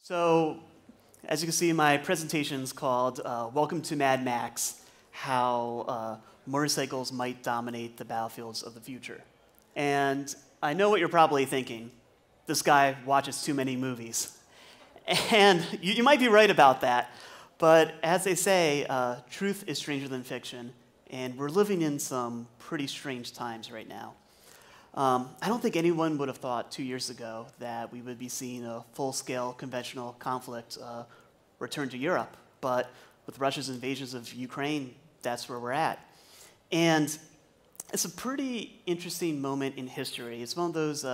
So, as you can see, my presentation is called Welcome to Mad Max, How Motorcycles Might Dominate the Battlefields of the Future. And I know what you're probably thinking. This guy watches too many movies. And you might be right about that. But as they say, truth is stranger than fiction. And we're living in some pretty strange times right now. I don't think anyone would have thought 2 years ago that we would be seeing a full-scale conventional conflict return to Europe. But with Russia's invasions of Ukraine, that's where we're at. And it's a pretty interesting moment in history. It's one of those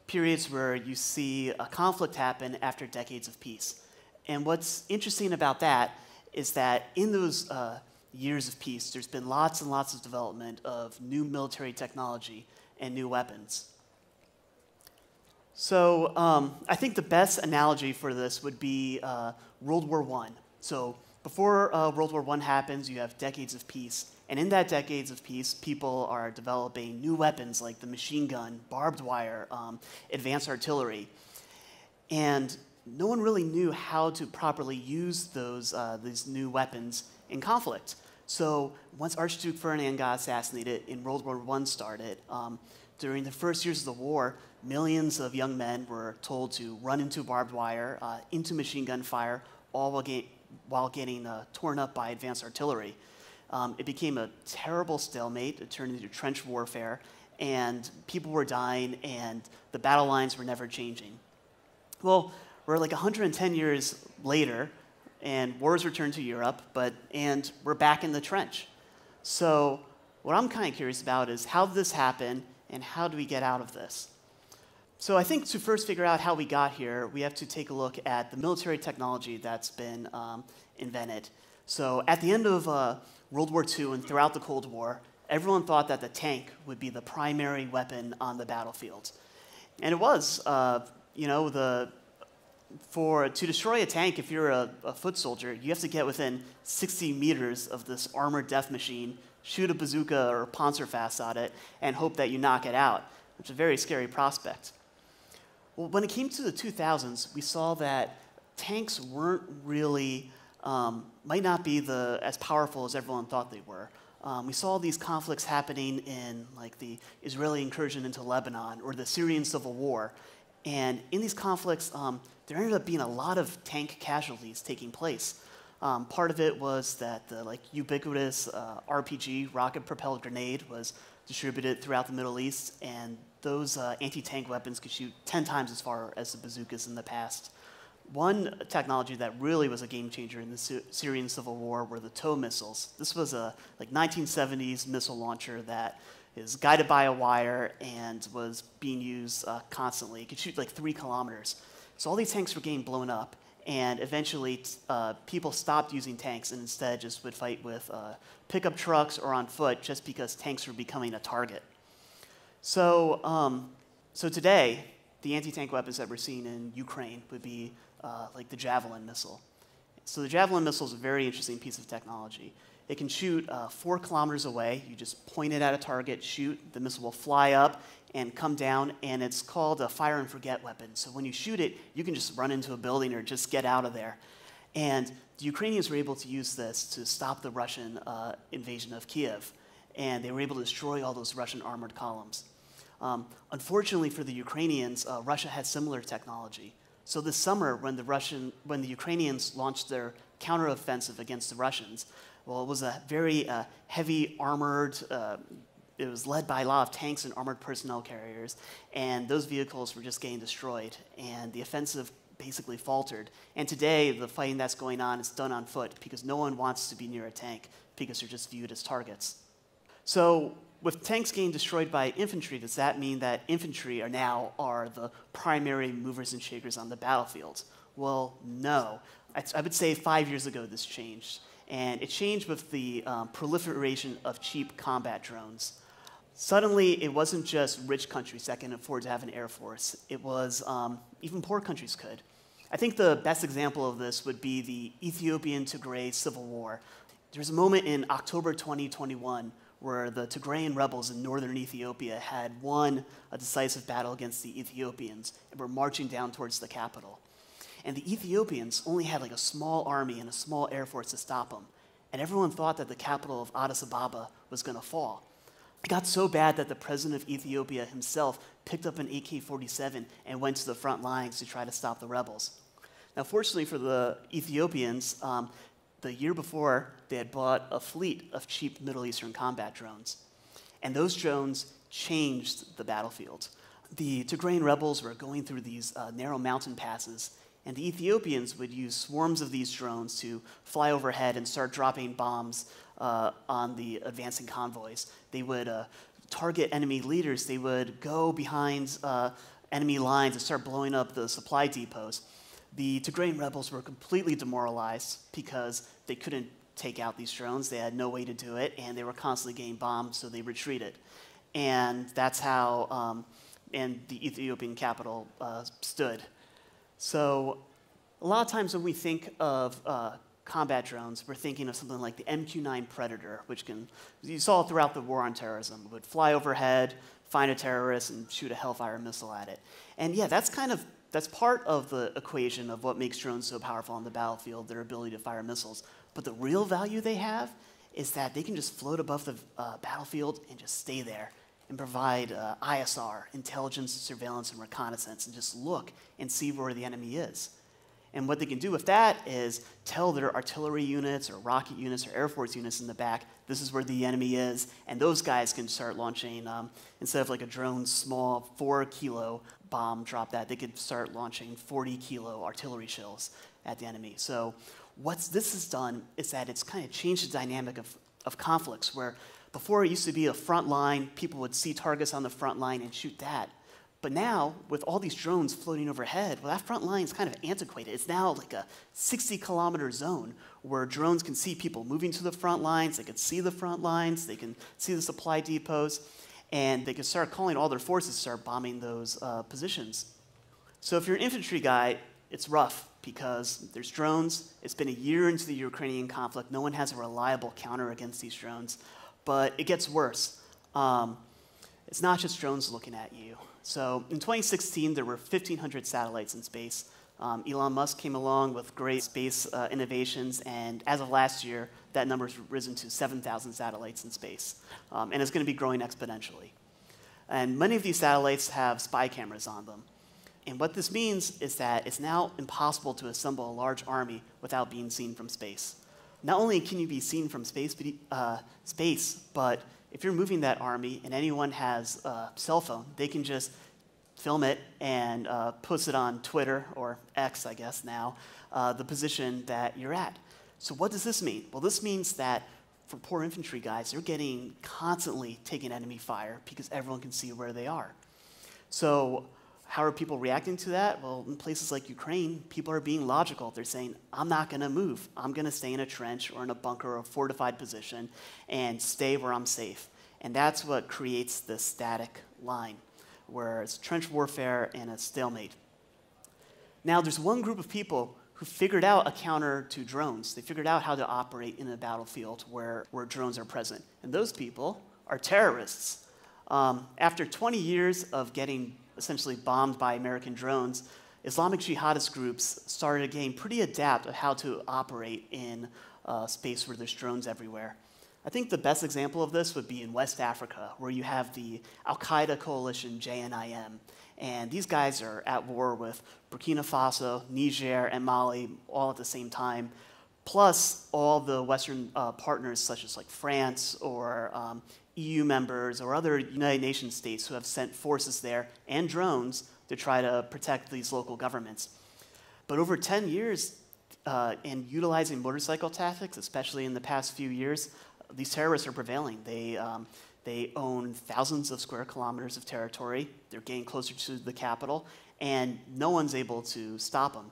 periods where you see a conflict happen after decades of peace. And what's interesting about that is that in those years of peace, there's been lots and lots of development of new military technology and new weapons. So I think the best analogy for this would be World War I. So before World War I happens, you have decades of peace. And in that decades of peace, people are developing new weapons like the machine gun, barbed wire, advanced artillery. And no one really knew how to properly use these new weapons in conflict. So once Archduke Ferdinand got assassinated and World War I started, during the first years of the war, millions of young men were told to run into barbed wire, into machine gun fire, all while getting torn up by advanced artillery. It became a terrible stalemate. It turned into trench warfare, and people were dying, and the battle lines were never changing. Well, we're like 110 years later, and wars returned to Europe, and we're back in the trench. So what I'm kind of curious about is how did this happen, and how do we get out of this? So I think to first figure out how we got here, we have to take a look at the military technology that's been invented. So at the end of World War II and throughout the Cold War, everyone thought that the tank would be the primary weapon on the battlefield. And it was, to destroy a tank, if you're a foot soldier, you have to get within 60 meters of this armored death machine, shoot a bazooka or a Panzerfaust at it, and hope that you knock it out, which is a very scary prospect. Well, when it came to the 2000s, we saw that tanks weren't really, might not be as powerful as everyone thought they were. We saw these conflicts happening in like the Israeli incursion into Lebanon or the Syrian civil war. And in these conflicts, there ended up being a lot of tank casualties taking place. Part of it was that the ubiquitous RPG, rocket-propelled grenade, was distributed throughout the Middle East, and those anti-tank weapons could shoot 10 times as far as the bazookas in the past. One technology that really was a game changer in the Syrian civil war were the TOW missiles. This was a 1970s missile launcher that is guided by a wire and was being used constantly. It could shoot 3 kilometers. So all these tanks were getting blown up, and eventually people stopped using tanks and instead just would fight with pickup trucks or on foot just because tanks were becoming a target. So, so today, the anti-tank weapons that we're seeing in Ukraine would be like the Javelin missile. So the Javelin missile is a very interesting piece of technology. It can shoot 4 kilometers away. You just point it at a target, shoot, the missile will fly up and come down, and it's called a fire and forget weapon. So when you shoot it, you can just run into a building or just get out of there. And the Ukrainians were able to use this to stop the Russian invasion of Kiev, and they were able to destroy all those Russian armored columns. Unfortunately for the Ukrainians, Russia had similar technology. So this summer, when the Ukrainians launched their counteroffensive against the Russians, well, it was a very heavy armored, it was led by a lot of tanks and armored personnel carriers, and those vehicles were just getting destroyed, and the offensive basically faltered. And today, the fighting that's going on is done on foot because no one wants to be near a tank because they're just viewed as targets. So with tanks getting destroyed by infantry, does that mean that infantry are the primary movers and shakers on the battlefield? Well, no. I would say 5 years ago this changed. And it changed with the proliferation of cheap combat drones. Suddenly, it wasn't just rich countries that can afford to have an air force. It was even poor countries could. I think the best example of this would be the Ethiopian-Tigray civil war. There's a moment in October 2021 where the Tigrayan rebels in northern Ethiopia had won a decisive battle against the Ethiopians and were marching down towards the capital. And the Ethiopians only had like a small army and a small air force to stop them. And everyone thought that the capital of Addis Ababa was going to fall. It got so bad that the president of Ethiopia himself picked up an AK-47 and went to the front lines to try to stop the rebels. Now, fortunately for the Ethiopians, the year before, they had bought a fleet of cheap Middle Eastern combat drones. And those drones changed the battlefield. The Tigrayan rebels were going through these narrow mountain passes, and the Ethiopians would use swarms of these drones to fly overhead and start dropping bombs on the advancing convoys. They would target enemy leaders. They would go behind enemy lines and start blowing up the supply depots. The Tigrayan rebels were completely demoralized because they couldn't take out these drones. They had no way to do it, and they were constantly getting bombed, so they retreated. And that's how and the Ethiopian capital stood. So a lot of times when we think of combat drones, we're thinking of something like the MQ-9 Predator, which you saw throughout the war on terrorism. It would fly overhead, find a terrorist, and shoot a Hellfire missile at it. And yeah, that's part of the equation of what makes drones so powerful on the battlefield, their ability to fire missiles. But the real value they have is that they can just float above the battlefield and just stay there and provide ISR, intelligence, surveillance, and reconnaissance, and just look and see where the enemy is. And what they can do with that is tell their artillery units or rocket units or Air Force units in the back, this is where the enemy is, and those guys can start launching, instead of like a drone small 4-kilo bomb, drop that, they could start launching 40-kilo artillery shells at the enemy. So what this has done is that it's kind of changed the dynamic of conflicts, where before it used to be a front line, people would see targets on the front line and shoot that. But now, with all these drones floating overhead, well, that front line is kind of antiquated. It's now like a 60-kilometer zone where drones can see people moving to the front lines, they can see the front lines, they can see the supply depots, and they can start calling all their forces to start bombing those positions. So if you're an infantry guy, it's rough because there's drones. It's been a year into the Ukrainian conflict. No one has a reliable counter against these drones. But it gets worse. It's not just drones looking at you. So in 2016, there were 1,500 satellites in space. Elon Musk came along with great space innovations, and as of last year, that number's risen to 7,000 satellites in space. And it's going to be growing exponentially. And many of these satellites have spy cameras on them. And what this means is that it's now impossible to assemble a large army without being seen from space. Not only can you be seen from space, but if you're moving that army and anyone has a cell phone, they can just film it and post it on Twitter, or X, I guess now, the position that you're at. So what does this mean? Well, this means that for poor infantry guys, they're getting constantly taking enemy fire because everyone can see where they are. So how are people reacting to that? Well, in places like Ukraine, people are being logical. They're saying, I'm not going to move. I'm going to stay in a trench or in a bunker or a fortified position and stay where I'm safe. And that's what creates the static line, where it's trench warfare and a stalemate. Now, there's one group of people who figured out a counter to drones. They figured out how to operate in a battlefield where drones are present. And those people are terrorists. After 20 years of getting essentially bombed by American drones, Islamic jihadist groups started getting pretty adept at how to operate in space where there's drones everywhere. I think the best example of this would be in West Africa, where you have the Al-Qaeda coalition, JNIM. And these guys are at war with Burkina Faso, Niger, and Mali all at the same time, plus all the Western partners such as like France or EU members or other United Nations states who have sent forces there and drones to try to protect these local governments. But over 10 years, in utilizing motorcycle tactics, especially in the past few years, these terrorists are prevailing. They own thousands of square kilometers of territory. They're getting closer to the capital, and no one's able to stop them.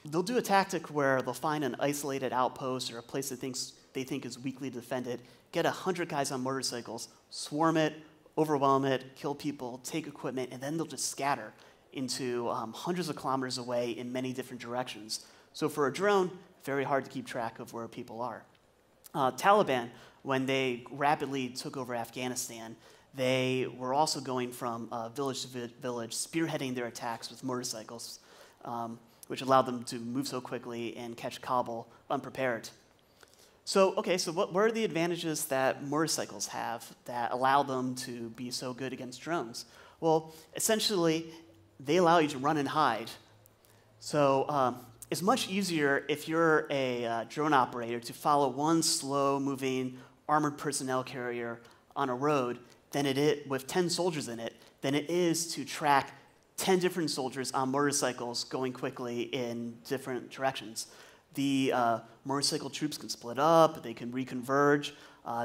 They'll do a tactic where they'll find an isolated outpost or a place that they think is weakly defended, get 100 guys on motorcycles, swarm it, overwhelm it, kill people, take equipment, and then they'll just scatter into hundreds of kilometers away in many different directions. So for a drone, very hard to keep track of where people are. Taliban, when they rapidly took over Afghanistan, they were also going from village to village, spearheading their attacks with motorcycles. which allowed them to move so quickly and catch Kabul unprepared. So, okay, so what are the advantages that motorcycles have that allow them to be so good against drones? Well, essentially, they allow you to run and hide. So it's much easier if you're a drone operator to follow one slow-moving armored personnel carrier on a road than it is with 10 soldiers in it than it is to track 10 different soldiers on motorcycles going quickly in different directions. The motorcycle troops can split up, they can reconverge,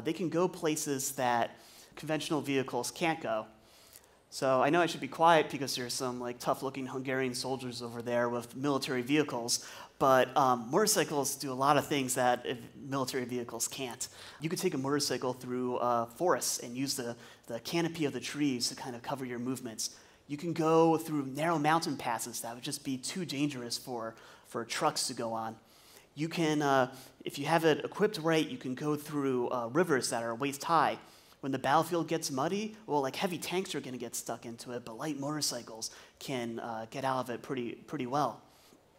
they can go places that conventional vehicles can't go. So I know I should be quiet because there's some like tough-looking Hungarian soldiers over there with military vehicles, but motorcycles do a lot of things that military vehicles can't. You could take a motorcycle through forests and use the canopy of the trees to kind of cover your movements. You can go through narrow mountain passes that would just be too dangerous for trucks to go on. You can, if you have it equipped right, you can go through rivers that are waist high. When the battlefield gets muddy, well, like heavy tanks are going to get stuck into it, but light motorcycles can get out of it pretty well.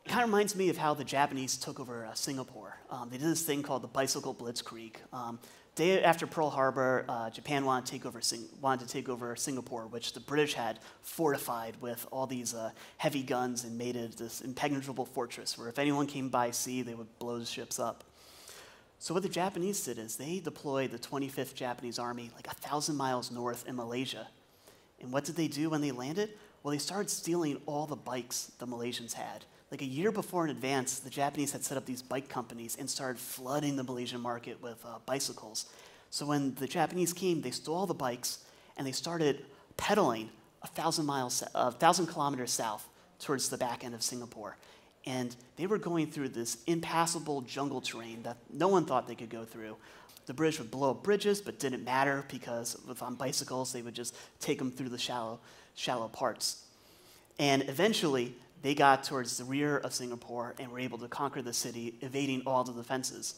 It kind of reminds me of how the Japanese took over Singapore. They did this thing called the bicycle blitzkrieg. Day after Pearl Harbor, Japan wanted to take over Singapore, which the British had fortified with all these heavy guns and made it this impenetrable fortress where if anyone came by sea, they would blow the ships up. So what the Japanese did is they deployed the 25th Japanese Army like 1,000 miles north in Malaysia. And what did they do when they landed? Well, they started stealing all the bikes the Malaysians had. Like a year before in advance, the Japanese had set up these bike companies and started flooding the Malaysian market with bicycles. So when the Japanese came, they stole all the bikes and they started pedaling 1,000 kilometers south towards the back end of Singapore. And they were going through this impassable jungle terrain that no one thought they could go through. The British would blow up bridges, but didn't matter because on bicycles, they would just take them through the shallow parts. And eventually, they got towards the rear of Singapore and were able to conquer the city, evading all the defenses.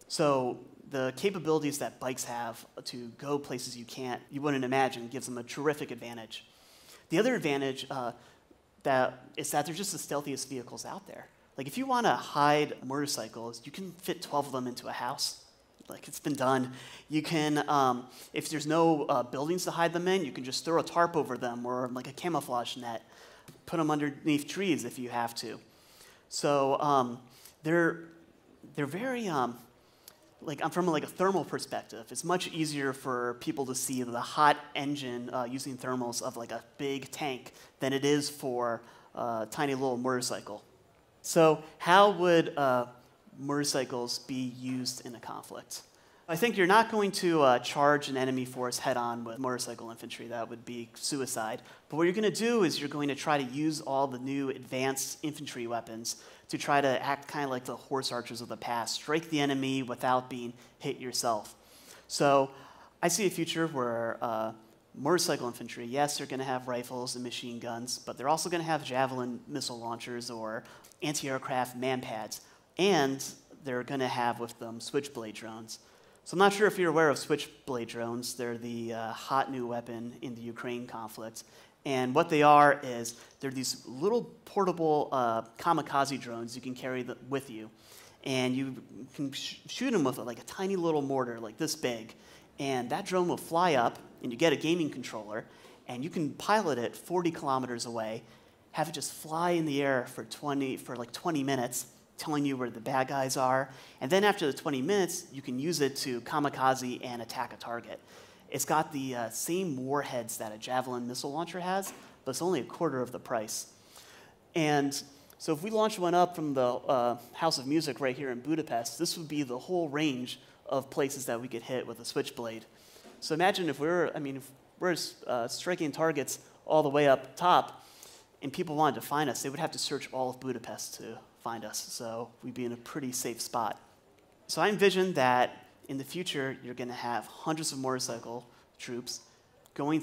So the capabilities that bikes have to go places you wouldn't imagine gives them a terrific advantage. The other advantage is that they're just the stealthiest vehicles out there. Like if you want to hide motorcycles, you can fit 12 of them into a house. Like it's been done. You can, if there's no buildings to hide them in, you can just throw a tarp over them or like a camouflage net. Put them underneath trees if you have to. So they're very, from a thermal perspective, it's much easier for people to see the hot engine using thermals of like a big tank than it is for a tiny little motorcycle. So how would motorcycles be used in a conflict? I think you're not going to charge an enemy force head-on with motorcycle infantry. That would be suicide. But what you're going to do is you're going to try to use all the new advanced infantry weapons to try to act kind of like the horse archers of the past, strike the enemy without being hit yourself. So I see a future where motorcycle infantry, yes, they're going to have rifles and machine guns, but they're also going to have javelin missile launchers or anti-aircraft man-pads, and they're going to have with them switchblade drones. So I'm not sure if you're aware of switchblade drones. They're the hot new weapon in the Ukraine conflict. And what they are is they're these little portable kamikaze drones you can carry with you. And you can shoot them with like a tiny little mortar like this big. And that drone will fly up, and you get a gaming controller, and you can pilot it 40 kilometers away, have it just fly in the air for like 20 minutes, telling you where the bad guys are. And then after the 20 minutes, you can use it to kamikaze and attack a target. It's got the same warheads that a javelin missile launcher has, but it's only a quarter of the price. And so if we launch one up from the House of Music right here in Budapest, this would be the whole range of places that we could hit with a switchblade. So imagine if we're striking targets all the way up top, and people wanted to find us, they would have to search all of Budapest to find us, so we'd be in a pretty safe spot. So I envision that in the future, you're going to have hundreds of motorcycle troops going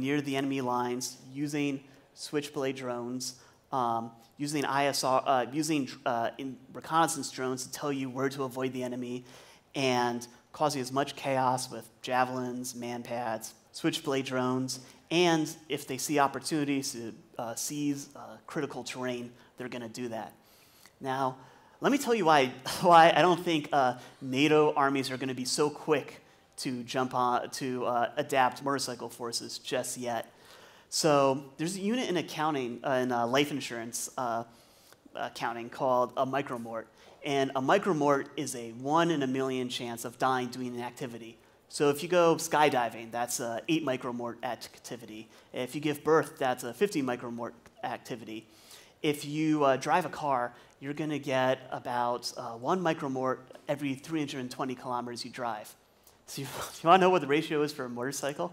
near the enemy lines, using switchblade drones, using reconnaissance drones to tell you where to avoid the enemy, and causing as much chaos with javelins, man-pads, switchblade drones, and if they see opportunities to seize critical terrain, they're going to do that. Now, let me tell you why I don't think NATO armies are going to be so quick to jump on to adapt motorcycle forces just yet. So there's a unit in accounting, in life insurance accounting called a micromort. And a micromort is a 1 in a million chance of dying doing an activity. So if you go skydiving, that's a 8 micromort activity. If you give birth, that's a 50 micromort activity. If you drive a car, you're going to get about 1 micromort every 320 kilometers you drive. So you want to know what the ratio is for a motorcycle?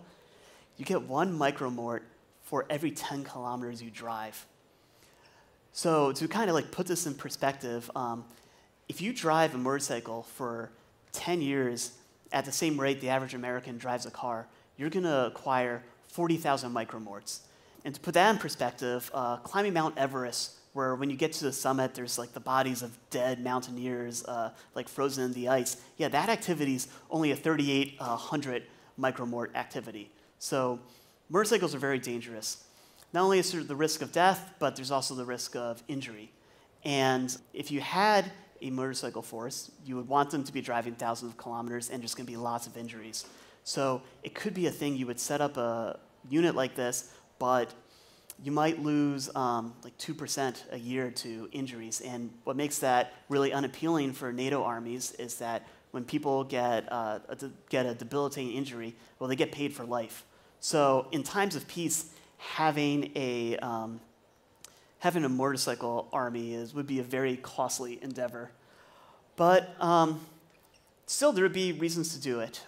You get 1 micromort for every 10 kilometers you drive. So to kind of like put this in perspective, if you drive a motorcycle for 10 years at the same rate the average American drives a car, you're going to acquire 40,000 micromorts. And to put that in perspective, climbing Mount Everest, where when you get to the summit, there's like the bodies of dead mountaineers like frozen in the ice. Yeah, that activity is only a 3,800 micromort activity. So motorcycles are very dangerous. Not only is there the risk of death, but there's also the risk of injury. And if you had a motorcycle force, you would want them to be driving thousands of kilometers, and there's going to be lots of injuries. So it could be a thing you would set up a unit like this, but you might lose like 2% a year to injuries. And what makes that really unappealing for NATO armies is that when people get a debilitating injury, well, they get paid for life. So in times of peace, having a motorcycle army would be a very costly endeavor. But still, there would be reasons to do it.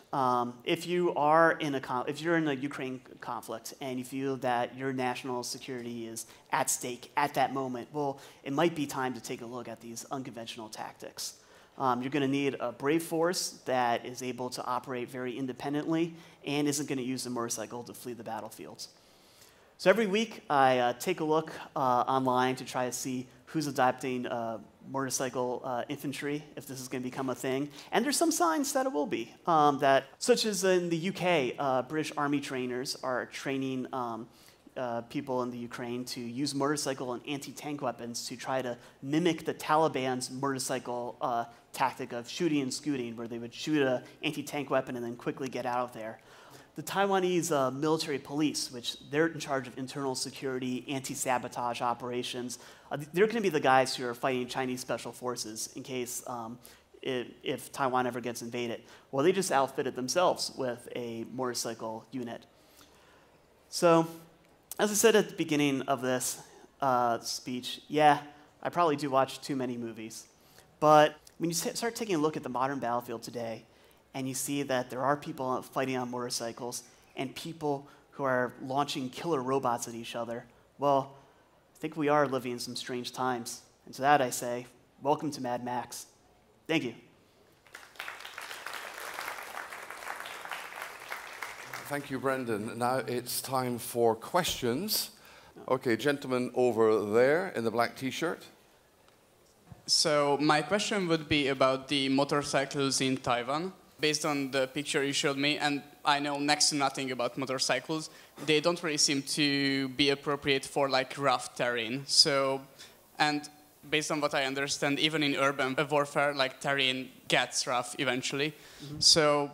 If you're in a Ukraine conflict and you feel that your national security is at stake at that moment, well, it might be time to take a look at these unconventional tactics. You're going to need a brave force that is able to operate very independently and isn't going to use the motorcycle to flee the battlefields. So every week, I take a look online to try to see who's adopting motorcycle infantry, if this is going to become a thing. And there's some signs that it will be. Such as in the UK, British Army trainers are training people in the Ukraine to use motorcycle and anti-tank weapons to try to mimic the Taliban's motorcycle tactic of shooting and scooting, where they would shoot an anti-tank weapon and then quickly get out of there. The Taiwanese military police, which they're in charge of internal security, anti-sabotage operations, they're going to be the guys who are fighting Chinese special forces in case if Taiwan ever gets invaded. Well, they just outfitted themselves with a motorcycle unit. So, as I said at the beginning of this speech, yeah, I probably do watch too many movies. But when you start taking a look at the modern battlefield today, and you see that there are people fighting on motorcycles and people who are launching killer robots at each other, well, I think we are living in some strange times. And to that I say, welcome to Mad Max. Thank you. Thank you, Brendan. Now it's time for questions. Okay, gentleman over there in the black t-shirt. So my question would be about the motorcycles in Taiwan. Based on the picture you showed me, and I know next to nothing about motorcycles, they don't really seem to be appropriate for like rough terrain. So, and based on what I understand, even in urban warfare, like terrain gets rough eventually. Mm-hmm. So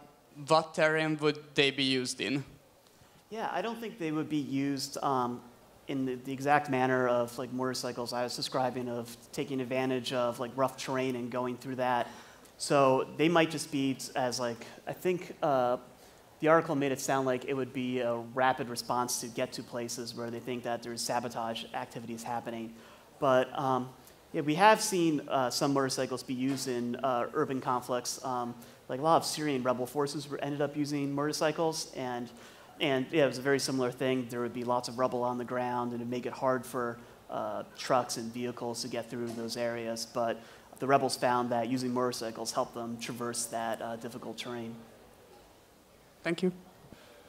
what terrain would they be used in? Yeah, I don't think they would be used in the exact manner of like motorcycles I was describing, of taking advantage of like rough terrain and going through that. So they might just be as like, I think the article made it sound like it would be a rapid response to get to places where they think that there's sabotage activities happening. But yeah, we have seen some motorcycles be used in urban conflicts. Like a lot of Syrian rebel forces ended up using motorcycles, and yeah, it was a very similar thing. There would be lots of rubble on the ground, and it would make it hard for trucks and vehicles to get through those areas. But the rebels found that using motorcycles helped them traverse that difficult terrain. Thank you.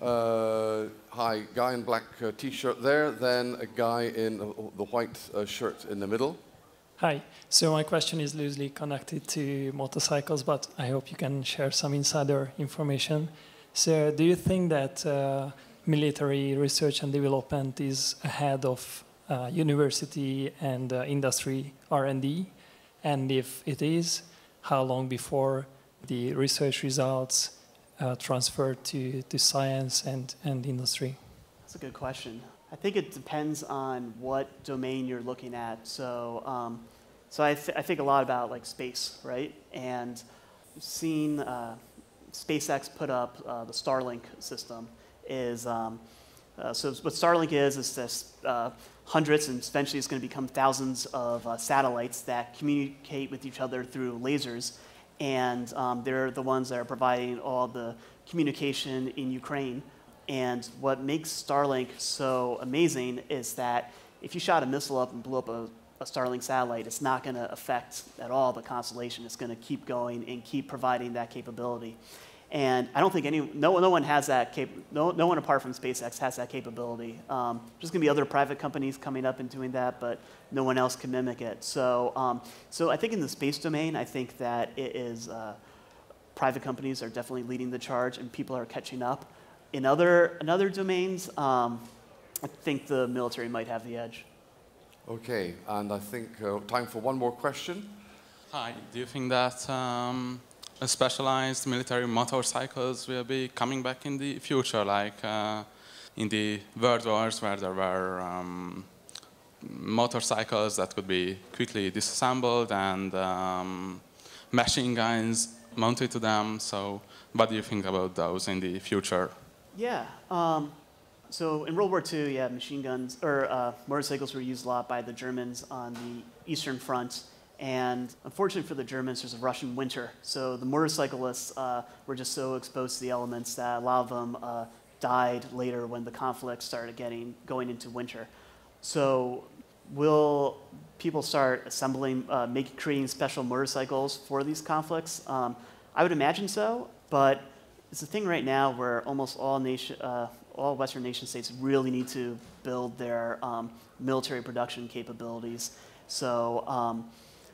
Hi, guy in black t-shirt there, then a guy in the white shirt in the middle. Hi, so my question is loosely connected to motorcycles, but I hope you can share some insider information. So do you think that military research and development is ahead of university and industry R&D? And if it is, how long before the research results transfer to science and industry? That's a good question. I think it depends on what domain you're looking at. So, I think a lot about like space, right? And seeing SpaceX put up the Starlink system is, so what Starlink is this hundreds and eventually it's going to become thousands of satellites that communicate with each other through lasers. And they're the ones that are providing all the communication in Ukraine. And what makes Starlink so amazing is that if you shot a missile up and blew up a Starlink satellite, it's not going to affect at all the constellation. It's going to keep going and keep providing that capability. And I don't think no one has that no one apart from SpaceX has that capability. There's going to be other private companies coming up and doing that, but no one else can mimic it. So, so I think in the space domain, I think that it is private companies are definitely leading the charge, and people are catching up. In other domains, I think the military might have the edge. Okay, and I think time for one more question. Hi, do you think that specialized military motorcycles will be coming back in the future, like in the World Wars where there were motorcycles that could be quickly disassembled and machine guns mounted to them? So what do you think about those in the future? Yeah. So in World War II, yeah, machine guns or motorcycles were used a lot by the Germans on the Eastern Front. And unfortunately for the Germans, there's a Russian winter. So the motorcyclists were just so exposed to the elements that a lot of them died later when the conflict started going into winter. So will people start assembling, creating special motorcycles for these conflicts? I would imagine so, but it's a thing right now where almost all Western nation states really need to build their military production capabilities. So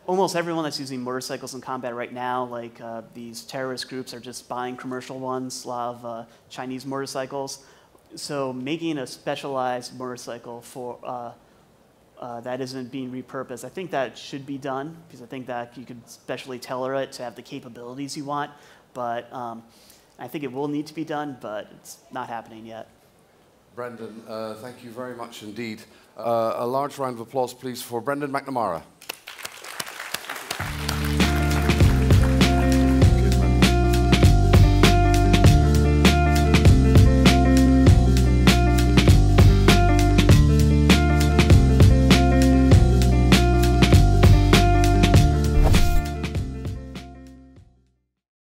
almost everyone that's using motorcycles in combat right now, like these terrorist groups, are just buying commercial ones, a lot of Chinese motorcycles. So making a specialized motorcycle for that isn't being repurposed, I think that should be done, because I think that you could specially tailor it to have the capabilities you want. But I think it will need to be done, but it's not happening yet. Brendan, thank you very much indeed. A large round of applause, please, for Brendan McNamara.